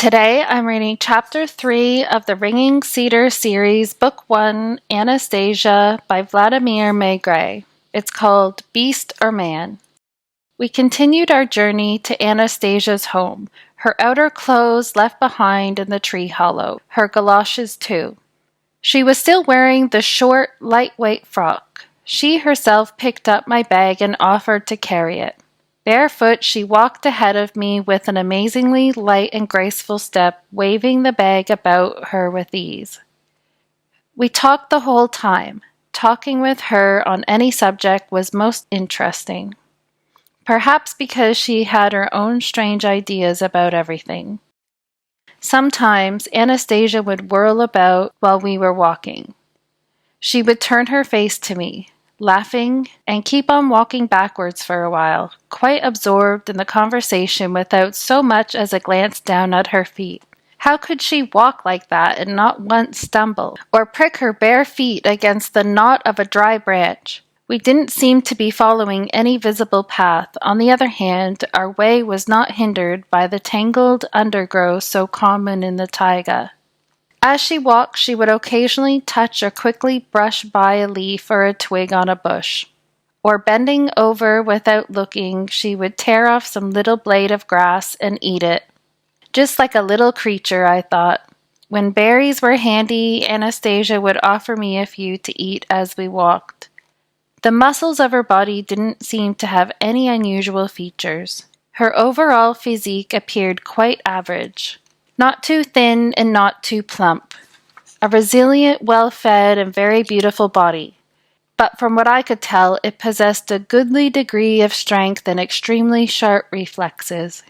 Today I'm reading Chapter 3 of the Ringing Cedar series, Book 1, Anastasia by Vladimir Maigret. It's called Beast or Man. We continued our journey to Anastasia's home, her outer clothes left behind in the tree hollow, her galoshes too. She was still wearing the short, lightweight frock. She herself picked up my bag and offered to carry it. Barefoot, she walked ahead of me with an amazingly light and graceful step, waving the bag about her with ease. We talked the whole time. Talking with her on any subject was most interesting. Perhaps because she had her own strange ideas about everything. Sometimes Anastasia would whirl about while we were walking. She would turn her face to me, laughing, and keep on walking backwards for a while, quite absorbed in the conversation without so much as a glance down at her feet. How could she walk like that and not once stumble, or prick her bare feet against the knot of a dry branch? We didn't seem to be following any visible path. On the other hand, our way was not hindered by the tangled undergrowth so common in the taiga. As she walked, she would occasionally touch or quickly brush by a leaf or a twig on a bush. Or bending over without looking, she would tear off some little blade of grass and eat it. Just like a little creature, I thought. When berries were handy, Anastasia would offer me a few to eat as we walked. The muscles of her body didn't seem to have any unusual features. Her overall physique appeared quite average. Not too thin and not too plump. A resilient, well-fed, and very beautiful body. But from what I could tell, it possessed a goodly degree of strength and extremely sharp reflexes.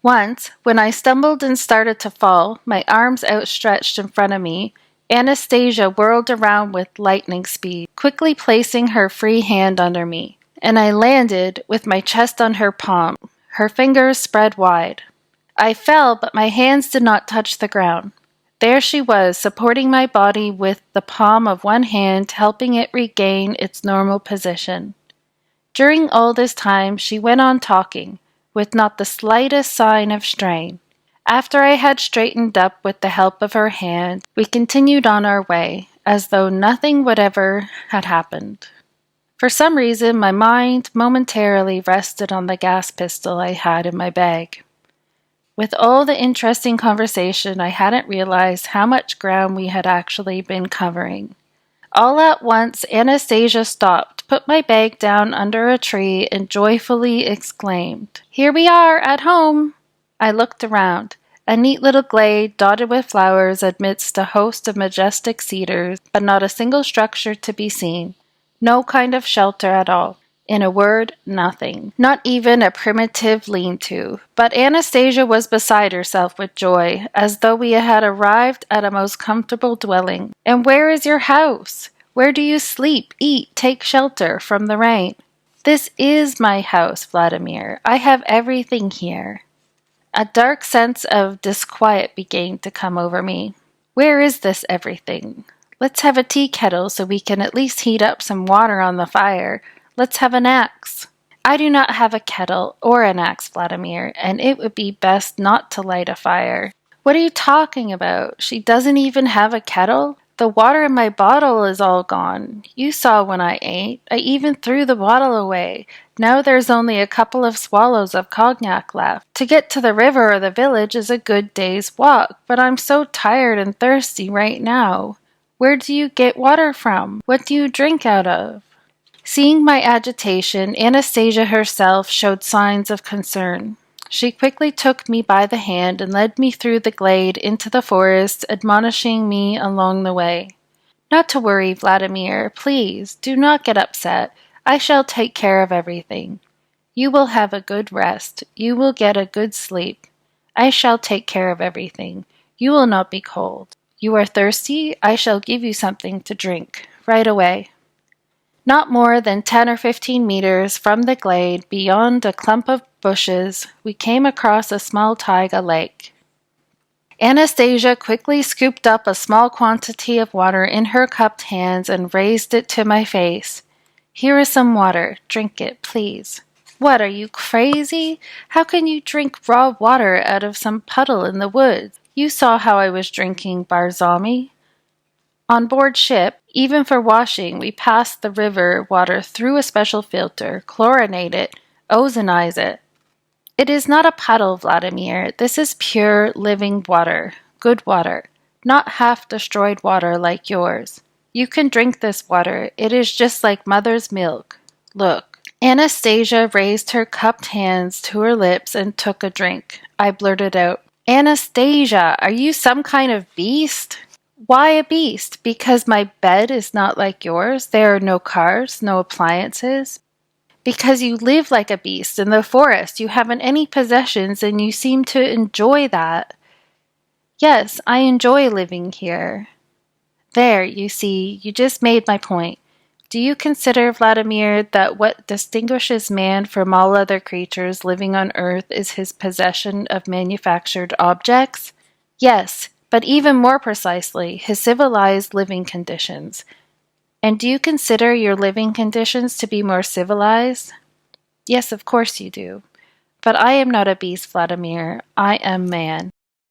Once, when I stumbled and started to fall, my arms outstretched in front of me, Anastasia whirled around with lightning speed, quickly placing her free hand under me, and I landed with my chest on her palm, her fingers spread wide. I fell, but my hands did not touch the ground. There she was, supporting my body with the palm of one hand, helping it regain its normal position. During all this time, she went on talking, with not the slightest sign of strain. After I had straightened up with the help of her hand, we continued on our way, as though nothing whatever had happened. For some reason, my mind momentarily rested on the gas pistol I had in my bag. With all the interesting conversation, I hadn't realized how much ground we had actually been covering. All at once, Anastasia stopped, put my bag down under a tree, and joyfully exclaimed, "Here we are, at home!" I looked around. A neat little glade dotted with flowers amidst a host of majestic cedars, but not a single structure to be seen. No kind of shelter at all. In a word, nothing. Not even a primitive lean-to. But Anastasia was beside herself with joy, as though we had arrived at a most comfortable dwelling. "And where is your house? Where do you sleep, eat, take shelter from the rain?" "This is my house, Vladimir. I have everything here." A dark sense of disquiet began to come over me. Where is this everything? Let's have a tea kettle so we can at least heat up some water on the fire. Let's have an axe. I do not have a kettle or an axe, Vladimir, and it would be best not to light a fire. What are you talking about? She doesn't even have a kettle? The water in my bottle is all gone. You saw when I ate. I even threw the bottle away. Now there's only a couple of swallows of cognac left. To get to the river or the village is a good day's walk, but I'm so tired and thirsty right now. Where do you get water from? What do you drink out of?" Seeing my agitation, Anastasia herself showed signs of concern. She quickly took me by the hand and led me through the glade into the forest, admonishing me along the way. "Not to worry, Vladimir. Please, do not get upset. I shall take care of everything. You will have a good rest. You will get a good sleep. I shall take care of everything. You will not be cold. You are thirsty? I shall give you something to drink. Right away." Not more than 10 or 15 meters from the glade, beyond a clump of bushes, we came across a small taiga lake. Anastasia quickly scooped up a small quantity of water in her cupped hands and raised it to my face. "Here is some water. Drink it, please." What, are you crazy? How can you drink raw water out of some puddle in the woods? You saw how I was drinking, Barzami. On board ship, even for washing, we pass the river water through a special filter, chlorinate it, ozonize it. It is not a puddle, Vladimir. This is pure, living water. Good water. Not half-destroyed water like yours. You can drink this water. It is just like mother's milk. Look. Anastasia raised her cupped hands to her lips and took a drink. I blurted out, Anastasia, are you some kind of beast? Why a beast? Because my bed is not like yours? There are no cars, no appliances? Because you live like a beast in the forest. You haven't any possessions and you seem to enjoy that. Yes, I enjoy living here. There, you see, you just made my point. Do you consider, Vladimir, that what distinguishes man from all other creatures living on earth is his possession of manufactured objects? Yes, but even more precisely, his civilized living conditions. And do you consider your living conditions to be more civilized? Yes, of course you do. But I am not a beast, Vladimir. I am man.